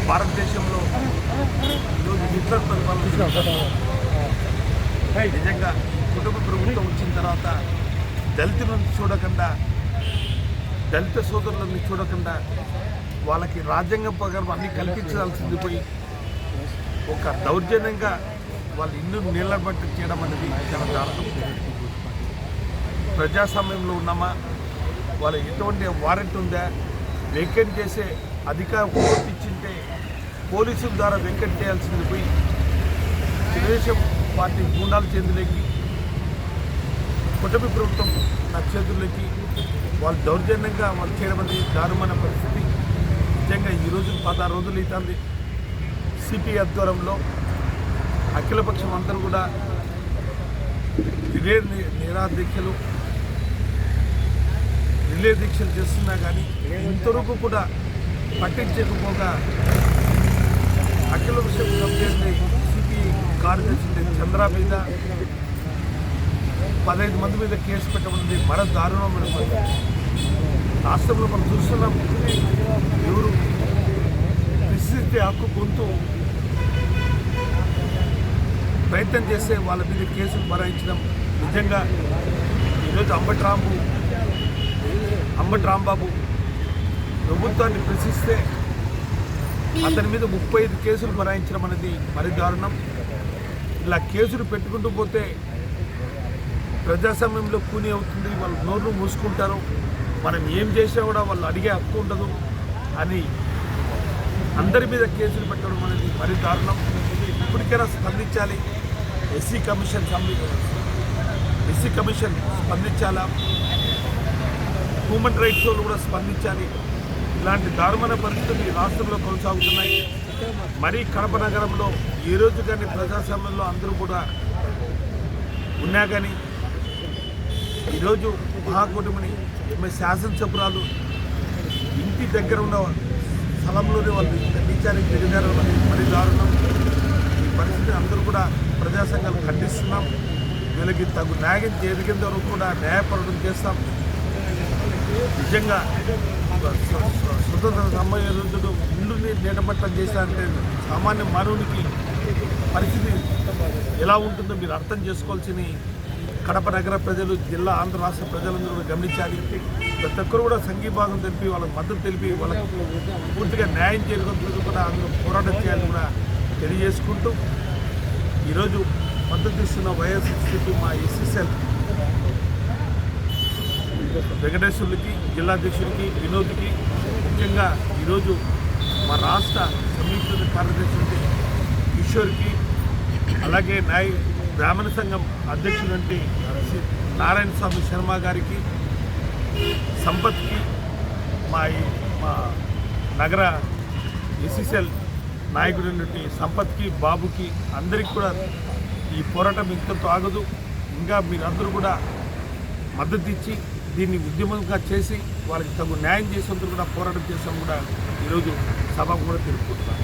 భారతదేశంలో ఈరోజు హిట్లర్ పరిపాలన నిజంగా కుటుంబ ప్రభుత్వం వచ్చిన తర్వాత దళితులను చూడకుండా, దళిత సోదరులను చూడకుండా వాళ్ళకి రాజ్యాంగం ప్రకారం అన్నీ కల్పించాల్సింది పోయి ఒక దౌర్జన్యంగా వాళ్ళు ఇల్లు నిలబట్టి చేయడం అనేది చాలా దారుణం. ప్రజాస్వామ్యంలో ఉన్నామా, వాళ్ళ ఎటువంటి వారెంట్ ఉందా, వెకెంట్ చేసే అధికారం ఇచ్చింటే పోలీసుల ద్వారా వెకెంట్ చేయాల్సింది పోయి తెలుగుదేశం పార్టీ గూండాల చేతులకి, కుటుంబ ప్రభుత్వం నా చేతుల్లోకి వాళ్ళు దౌర్జన్యంగా వాళ్ళు చేయడం అనేది దారుణమైన పరిస్థితి. నిజంగా ఈరోజు 16 రోజులు అవుతుంది సిపి ఆధ్వర్యంలో అఖిలపక్షం అందరూ కూడా రిలే దీక్షలు చేస్తున్నా కానీ ఇంతవరకు కూడా పట్టించకపోగా అఖిలపక్షం సభ్యుల్ని సిపి కార్యదర్శి చంద్ర మీద 15 మంది మీద కేసు పెట్టమన్నది మరో దారుణమైన పరిస్థితి. రాష్ట్రంలో మనం చూస్తున్నాం, ఎవరు ప్రశ్నిస్తే హక్కు గొంతు ప్రయత్నం చేస్తే వాళ్ళ మీద కేసులు బనాయించడం. నిజంగా ఈరోజు అంబటి రాంబాబు ప్రభుత్వాన్ని ప్రశ్నిస్తే అతని మీద 35 కేసులు బనాయించడం అనేది మరి దారుణం. ఇలా కేసులు పెట్టుకుంటూ పోతే ప్రజాస్వామ్యంలో కూని అవుతుంది, వాళ్ళు నోరు మూసుకుంటారు, మనం ఏం చేసినా కూడా వాళ్ళు అడిగే హక్కు ఉండదు అని అందరి మీద కేసులు పెట్టడం అనేది మరి దారుణం. ఇప్పటికైనా స్పందించాలి. ఎస్సీ కమిషన్ స్పందించాలా, హ్యూమన్ రైట్స్ వాళ్ళు కూడా స్పందించాలి. ఇలాంటి దారుణమైన పరిస్థితులు ఈ రాష్ట్రంలో కొనసాగుతున్నాయి. మరీ కడప నగరంలో ఏ రోజు కానీ ప్రజాస్వామ్యంలో అందరూ కూడా ఉన్నా కానీ ఈరోజు మహాకూటమిని శాసనసభ్యురాలు ఇంటి దగ్గర ఉన్న స్థలంలోనే వాళ్ళు ఖండించాలని తెలియజేయడం అనేది మరి దారుణం. ఈ పరిస్థితిని అందరూ కూడా ప్రజా సంఘాలు ఖండిస్తున్నాం. వీళ్ళకి తగు న్యాయం జరిగేంత వరకు కూడా న్యాయపోరాటం చేస్తాం. నిజంగా స్వతంత్ర సమయంలో ఇల్లుని నీటమట్టం చేశారంటే సామాన్య మానవునికి పరిస్థితి ఎలా ఉంటుందో మీరు అర్థం చేసుకోవాల్సిన కడప నగర ప్రజలు, జిల్లా, ఆంధ్ర రాష్ట్ర ప్రజలందరూ కూడా గమనించాలి. ప్రతి ఒక్కరు కూడా సంఘీభాగం తెలిపి వాళ్ళకి మద్దతు తెలిపి వాళ్ళకి పూర్తిగా న్యాయం చేరుకుంటూ కూడా అందరూ పోరాటం చేయాలని కూడా తెలియజేసుకుంటూ ఈరోజు మద్దతు ఇస్తున్న వైఎస్ఆర్సీపీ మా ఎస్ఎస్ఎల్ వెంకటేశ్వర్లకి, జిల్లా అధ్యక్షుడికి, వినోద్కి, ముఖ్యంగా ఈరోజు మా రాష్ట్ర సంయుక్త కార్యదర్శి కిషోర్కి, అలాగే బ్రాహ్మణ సంఘం అధ్యక్షుడు నారాయణ స్వామి శర్మ గారికి, సంపత్కి, మా నగర ఎస్ఎస్ఎల్ నాయకుడు సంపత్కి, బాబుకి, అందరికీ కూడా ఈ పోరాటం ఇంతతో ఆగదు. ఇంకా మీరందరూ కూడా మద్దతు ఇచ్చి దీన్ని ఉద్యమంగా చేసి వాళ్ళకి తగు న్యాయం చేసేందుకు కూడా పోరాటం చేసాం కూడా ఈరోజు సభ కూడా తెలుపుకుంటున్నాం.